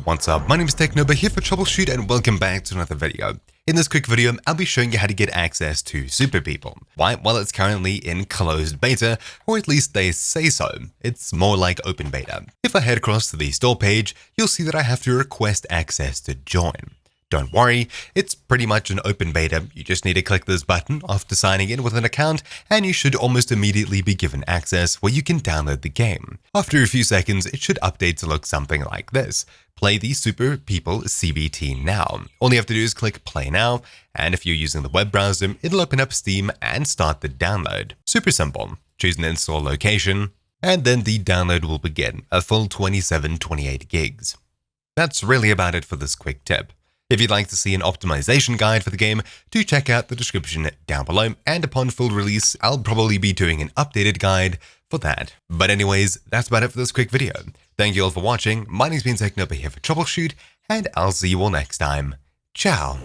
What's up? My name is Technoba here for Troubleshoot and welcome back to another video. In this quick video, I'll be showing you how to get access to Super People. Why? Well, it's currently in closed beta, or at least they say so. It's more like open beta. If I head across to the store page, you'll see that I have to request access to join. Don't worry, it's pretty much an open beta. You just need to click this button after signing in with an account and you should almost immediately be given access where you can download the game. After a few seconds, it should update to look something like this. Play the Super People CBT now. All you have to do is click play now, and if you're using the web browser, it'll open up Steam and start the download. Super simple. Choose an install location, and then the download will begin, a full 27-28 gigs. That's really about it for this quick tip. If you'd like to see an optimization guide for the game, do check out the description down below, and upon full release, I'll probably be doing an updated guide for that. But anyways, that's about it for this quick video. Thank you all for watching. My name's been Technoba here for Troubleshoot, and I'll see you all next time. Ciao.